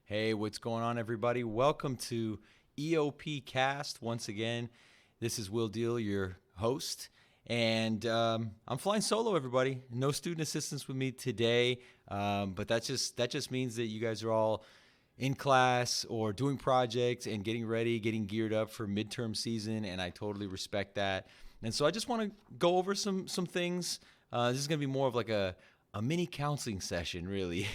Hey, what's going on, everybody? Welcome to EOPcast. Once again, this is Will Deal, your host, and I'm flying solo. Everybody, no student assistants with me today, but that just means that you guys are all in class or doing projects and getting ready, getting geared up for midterm season, and I totally respect that. And so I just want to go over some things. This is going to be more of like a mini counseling session, really.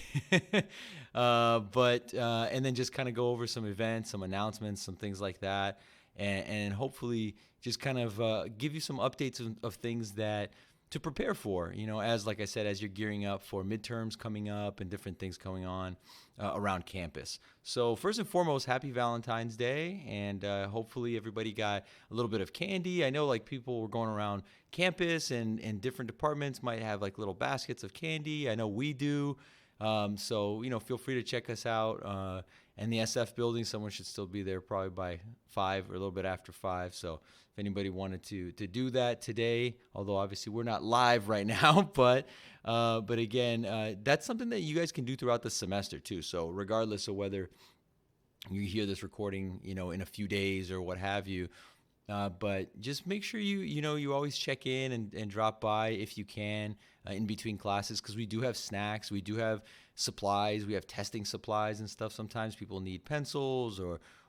And then just kind of go over some events, some announcements, some things like that, and hopefully just kind of give you some updates of things that to prepare for, as like I said, as you're gearing up for midterms coming up and different things going on around campus. So first and foremost, happy Valentine's Day, and hopefully everybody got a little bit of candy. I know like people were going around campus and different departments might have like little baskets of candy. I know we do. So feel free to check us out. And the SF building, someone should still be there probably by 5 or a little bit after 5. So if anybody wanted to do that today, although obviously we're not live right now, but again, that's something that you guys can do throughout the semester too. So regardless of whether you hear this recording, in a few days or what have you, but just make sure you always check in and drop by if you can in between classes, because we do have snacks, we do have supplies, we have testing supplies and stuff. Sometimes people need pencils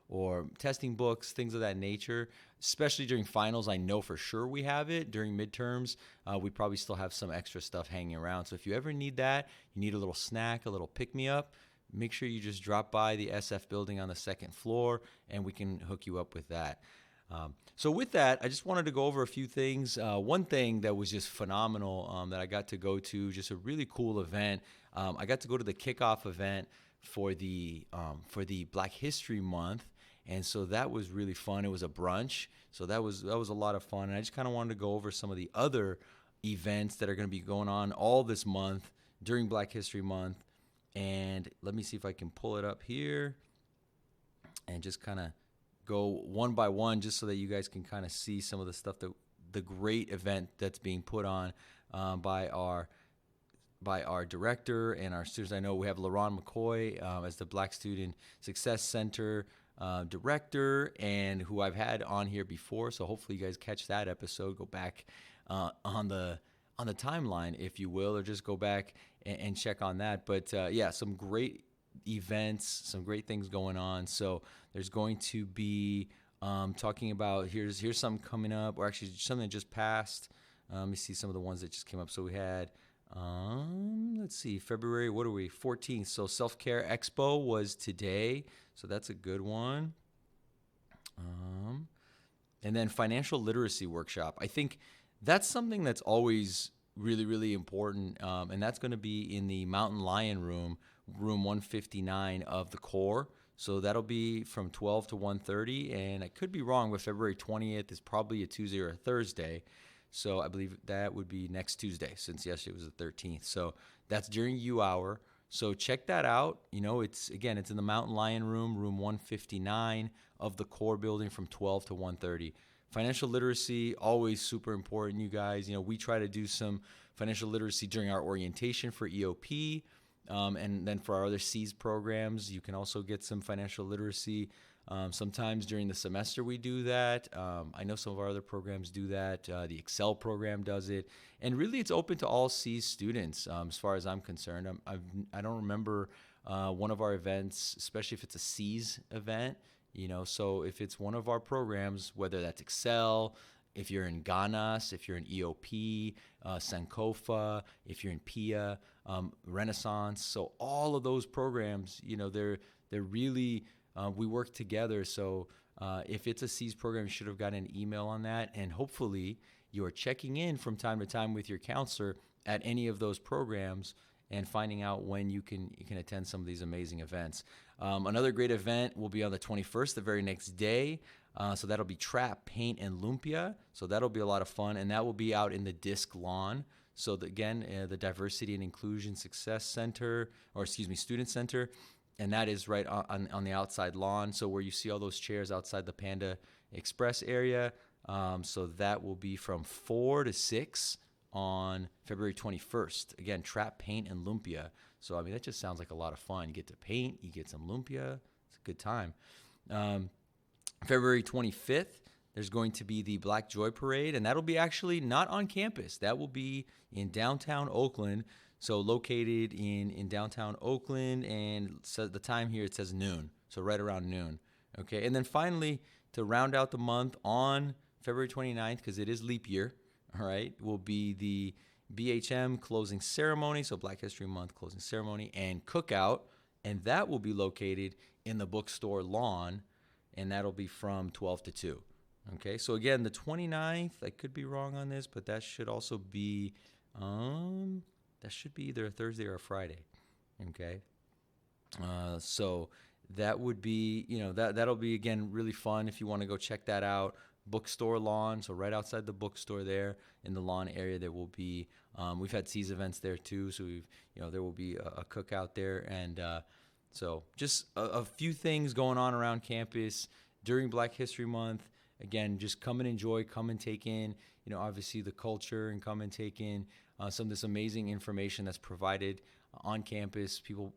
or testing books, things of that nature, especially during finals. I know for sure we have it. During midterms, we probably still have some extra stuff hanging around. So if you ever need that, you need a little snack, a little pick-me-up, make sure you just drop by the SF building on the second floor and we can hook you up with that. So with that, I just wanted to go over a few things. One thing that was just phenomenal that I got to go to, just a really cool event. I got to go to the kickoff event for the Black History Month, and so that was really fun. It was a brunch, so that was a lot of fun. And I just kind of wanted to go over some of the other events that are going to be going on all this month during Black History Month. And let me see if I can pull it up here and just kind of go one by one, just so that you guys can kind of see some of the stuff, that the great event that's being put on by our director and our students. I know we have LaRon McCoy as the Black Student Success Center director, and who I've had on here before. So hopefully you guys catch that episode. Go back on the timeline, if you will, or just go back and check on that. But some great events, some great things going on. So there's going to be talking about here's something coming up, or actually something that just passed. Let me see some of the ones that just came up. So we had let's see, February, what are we, 14th. So Self-Care Expo was today, so that's a good one. And then Financial Literacy Workshop. I think that's something that's always really, really important, and that's going to be in the Mountain Lion room 159 of the core. So that'll be from 12 to 1:30, and I could be wrong, but February 20th is probably a Tuesday or a Thursday. So I believe that would be next Tuesday, since yesterday was the 13th. So that's during U hour. So check that out. It's in the Mountain Lion room 159 of the core building from 12 to 1:30. Financial literacy, always super important, you guys. We try to do some financial literacy during our orientation for EOP. And then for our other C's programs, you can also get some financial literacy. Sometimes during the semester we do that. I know some of our other programs do that. The Excel program does it. And really it's open to all C's students as far as I'm concerned. I don't remember one of our events, especially if it's a C's event, so if it's one of our programs, whether that's Excel, if you're in GANAS, if you're in EOP, Sankofa, if you're in PIA, Renaissance. So all of those programs, they're really, we work together. So if it's a C's program, you should have gotten an email on that. And hopefully you're checking in from time to time with your counselor at any of those programs and finding out when you can attend some of these amazing events. Another great event will be on the 21st, the very next day. So that'll be Trap, Paint, and Lumpia. So that'll be a lot of fun, and that will be out in the Disc Lawn. So the Diversity and Inclusion Success Center, Student Center, and that is right on the outside lawn. So where you see all those chairs outside the Panda Express area. So that will be from 4 to 6 on February 21st. Again, Trap, Paint, and Lumpia. So, I mean, that just sounds like a lot of fun. You get to paint, you get some lumpia. It's a good time. February 25th, there's going to be the Black Joy Parade, and that'll be actually not on campus. That will be in downtown Oakland. So located in downtown Oakland, and so the time here, it says noon. So right around noon. Okay, and then finally, to round out the month on February 29th, because it is leap year, all right, will be the BHM closing ceremony, so Black History Month closing ceremony, and cookout, and that will be located in the bookstore lawn, and that'll be from 12 to 2. Okay, so again, the 29th, I could be wrong on this, but that should also be, that should be either a Thursday or a Friday. Okay, so that would be, that'll be, again, really fun if you want to go check that out. Bookstore lawn, so right outside the bookstore there in the lawn area, there will be, we've had C's events there too, so there will be a cookout there, and so just a few things going on around campus during Black History Month. Again, just come and enjoy, come and take in, obviously the culture, and come and take in some of this amazing information that's provided on campus. People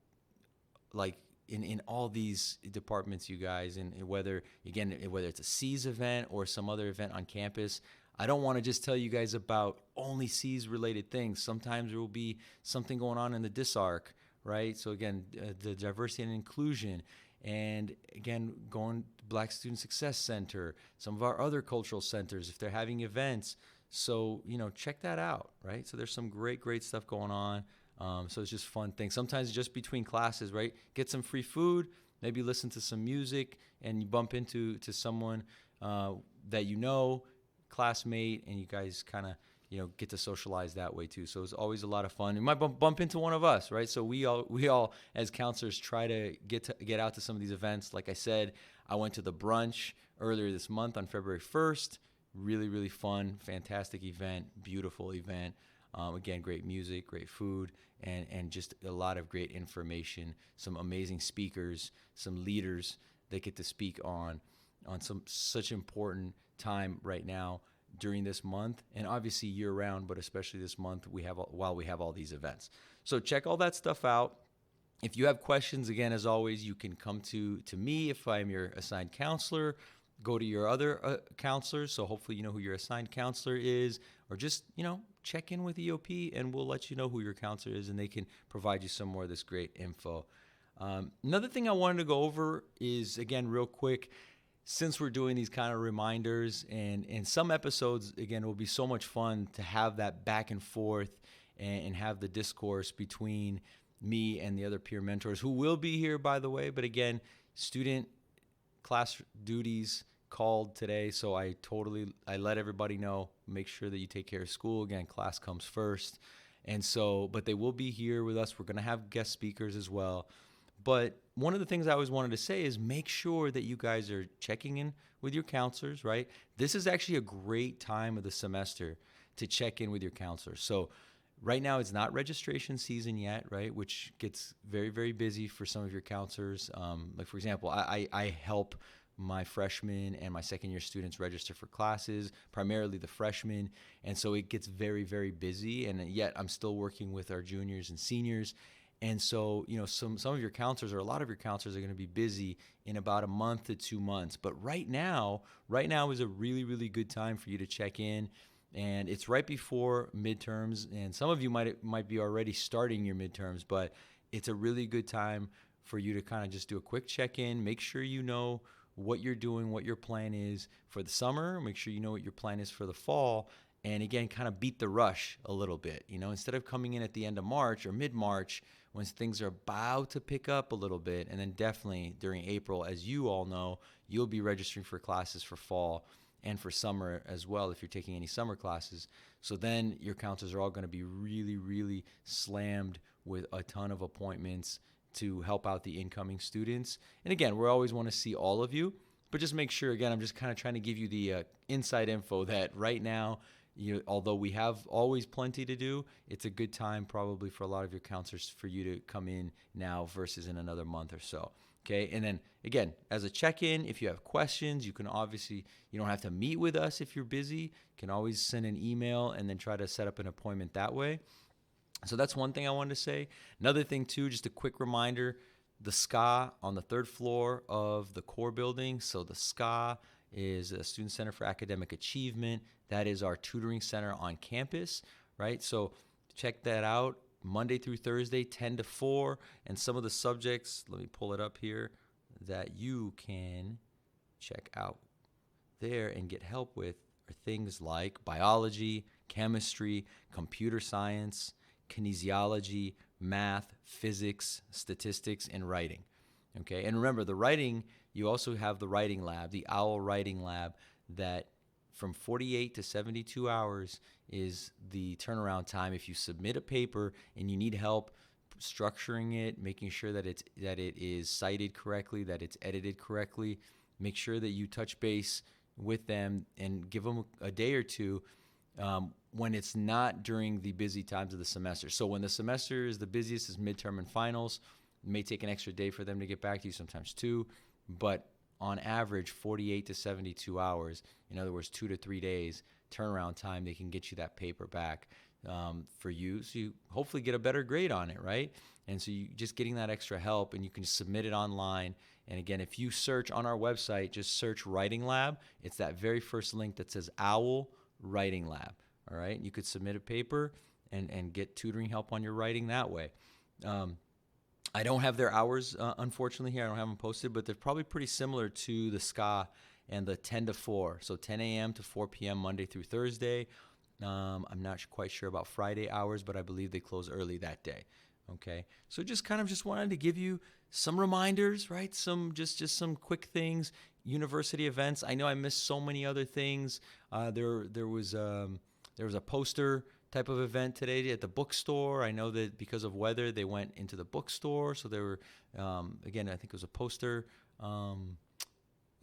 like in all these departments, you guys, and whether it's a C's event or some other event on campus, I don't want to just tell you guys about only C's related things. Sometimes there will be something going on in the DISARC, right? So again, the diversity and inclusion, and again, going to Black Student Success Center, some of our other cultural centers, if they're having events. So, check that out, right? So there's some great stuff going on. So it's just fun things. Sometimes just between classes, right? Get some free food, maybe listen to some music, and you bump into someone that classmate, and you guys kind of get to socialize that way too. So it's always a lot of fun. You might bump into one of us, right? So we all as counselors try to get out to some of these events. Like I said, I went to the brunch earlier this month on February 1st. Really fun, fantastic event, beautiful event. Again, great music, great food, and just a lot of great information. Some amazing speakers, some leaders that get to speak on some such important time right now during this month, and obviously year round, but especially this month while we have all these events. So check all that stuff out. If you have questions, again, as always, you can come to me if I'm your assigned counselor. Go to your other counselors, so hopefully you know who your assigned counselor is, or just check in with EOP, and we'll let you know who your counselor is, and they can provide you some more of this great info. Another thing I wanted to go over is, again, real quick, since we're doing these kind of reminders, and some episodes, again, it will be so much fun to have that back and forth and have the discourse between me and the other peer mentors who will be here, by the way. But again, student class duties called today, so I let everybody know, make sure that you take care of school. Again, class comes first. And so, but they will be here with us. We're going to have guest speakers as well. But one of the things I always wanted to say is make sure that you guys are checking in with your counselors, right? This is actually a great time of the semester to check in with your counselors. So right now it's not registration season yet, right? Which gets very, very busy for some of your counselors. Like for example, I help my freshmen and my second year students register for classes, primarily the freshmen. And so it gets very, very busy. And yet I'm still working with our juniors and seniors. And so, some of your counselors, or a lot of your counselors, are going to be busy in about a month to 2 months. But right now is a really, really good time for you to check in. And it's right before midterms. And some of you might be already starting your midterms, but it's a really good time for you to kind of just do a quick check-in. Make sure you know what you're doing, what your plan is for the summer. Make sure you know what your plan is for the fall. And again, kind of beat the rush a little bit. Instead of coming in at the end of March or mid-March, when things are about to pick up a little bit, and then definitely during April, as you all know, you'll be registering for classes for fall and for summer as well if you're taking any summer classes. So then your counselors are all going to be really, really slammed with a ton of appointments to help out the incoming students. And again, we always want to see all of you, but just make sure, again, I'm just kind of trying to give you the inside info that right now, although we have always plenty to do, it's a good time probably for a lot of your counselors for you to come in now versus in another month or so. Okay. And then again, as a check-in, if you have questions, you don't have to meet with us if you're busy. You can always send an email and then try to set up an appointment that way. So that's one thing I wanted to say. Another thing too, just a quick reminder, the SCA on the third floor of the core building. So the SCA is a Student Center for Academic Achievement. That is our tutoring center on campus, right? So check that out Monday through Thursday, 10 to 4. And some of the subjects, let me pull it up here, that you can check out there and get help with are things like biology, chemistry, computer science, kinesiology, math, physics, statistics, and writing. Okay, and remember the writing, you also have the writing lab, the OWL writing lab, that from 48 to 72 hours is the turnaround time if you submit a paper and you need help structuring it, making sure that it is cited correctly, that it's edited correctly. Make sure that you touch base with them and give them a day or two when it's not during the busy times of the semester. So when the semester is the busiest is midterm and finals. It may take an extra day for them to get back to you, sometimes two, but on average 48 to 72 hours, in other words 2 to 3 days turnaround time, they can get you that paper back for you, so you hopefully get a better grade on it, right? And so you just getting that extra help, and you can submit it online. And again, if you search on our website, just search Writing Lab. It's that very first link that says OWL Writing Lab. All right, you could submit a paper and get tutoring help on your writing that way. I don't have their hours, unfortunately, here. I don't have them posted, but they're probably pretty similar to the SCA and the 10 to 4. So 10 a.m. to 4 p.m. Monday through Thursday. I'm not quite sure about Friday hours, but I believe they close early that day. Okay, so just wanted to give you some reminders, right? Some just some quick things. University events. I know I missed so many other things. There was a poster type of event today at the bookstore. I know that because of weather, they went into the bookstore. So there were, again, I think it was a poster,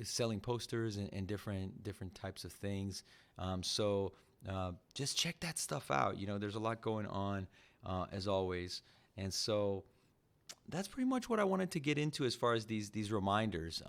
selling posters and different types of things. So just check that stuff out. You know, there's a lot going on as always. And so that's pretty much what I wanted to get into as far as these reminders.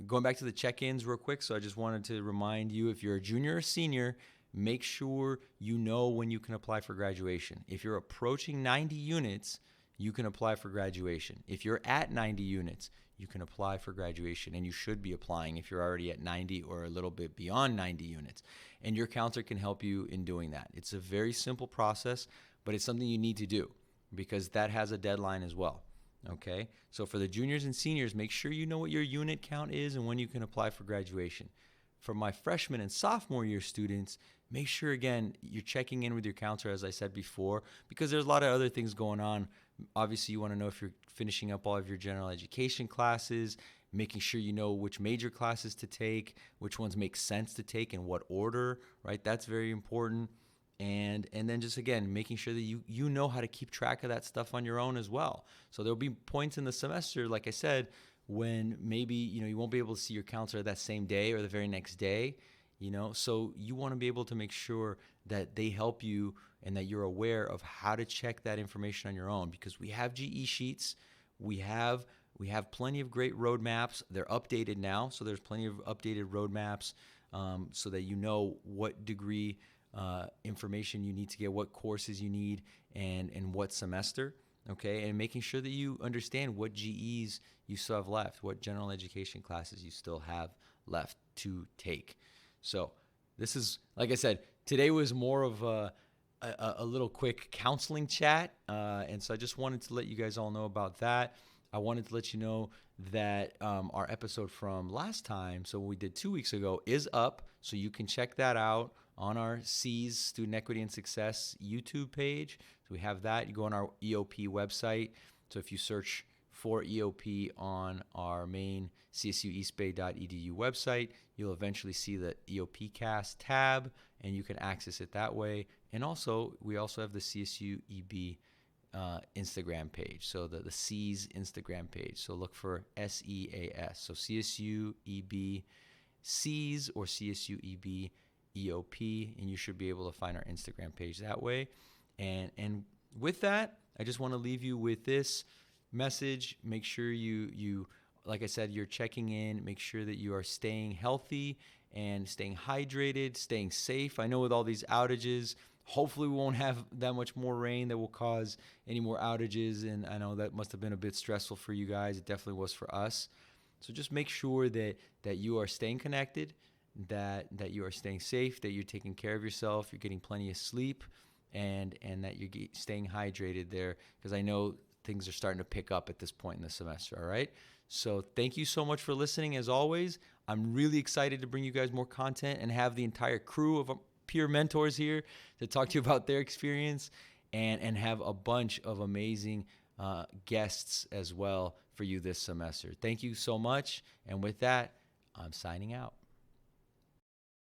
Going back to the check-ins real quick. So I just wanted to remind you, if you're a junior or senior, make sure you know when you can apply for graduation. If you're approaching 90 units, you can apply for graduation. If you're at 90 units, you can apply for graduation, and you should be applying if you're already at 90 or a little bit beyond 90 units. And your counselor can help you in doing that. It's a very simple process, but it's something you need to do because that has a deadline as well. Okay? So for the juniors and seniors, make sure you know what your unit count is and when you can apply for graduation. For my freshman and sophomore year students, make sure, again, you're checking in with your counselor, as I said before, because there's a lot of other things going on. Obviously, you want to know if you're finishing up all of your general education classes, making sure you know which major classes to take, which ones make sense to take, in what order, right? That's very important. And then just, again, making sure that you know how to keep track of that stuff on your own as well. So there'll be points in the semester, like I said, when maybe, you won't be able to see your counselor that same day or the very next day, so you want to be able to make sure that they help you and that you're aware of how to check that information on your own, because we have GE sheets, we have plenty of great roadmaps. They're updated now, so there's plenty of updated roadmaps so that you know what degree information you need to get, what courses you need, and what semester. Okay, and making sure that you understand what GEs you still have left, what general education classes you still have left to take. So this is, like I said, today was more of a little quick counseling chat, and so I just wanted to let you guys all know about that. I wanted to let you know that our episode from last time, so what we did 2 weeks ago, is up, so you can check that out on our C's Student Equity and Success YouTube page. So we have that. You go on our EOP website. So if you search for EOP on our main csueastbay.edu website, you'll eventually see the EOPcast tab, and you can access it that way. And also, we also have the CSU EB Instagram page. So the C's Instagram page. So look for SEAS. So CSU EB C's or CSU EB EOP, and you should be able to find our Instagram page that way. And with that, I just want to leave you with this message. Make sure you, like I said, you're checking in. Make sure that you are staying healthy and staying hydrated, staying safe. I know with all these outages, Hopefully we won't have that much more rain that will cause any more outages. And I know that must have been a bit stressful for you guys. It definitely was for us. So just make sure that you are staying connected, that you are staying safe, that you're taking care of yourself, you're getting plenty of sleep, and that you're staying hydrated there, because I know things are starting to pick up at this point in the semester, all right? So thank you so much for listening. As always, I'm really excited to bring you guys more content and have the entire crew of peer mentors here to talk to you about their experience, and have a bunch of amazing guests as well for you this semester. Thank you so much. And with that, I'm signing out.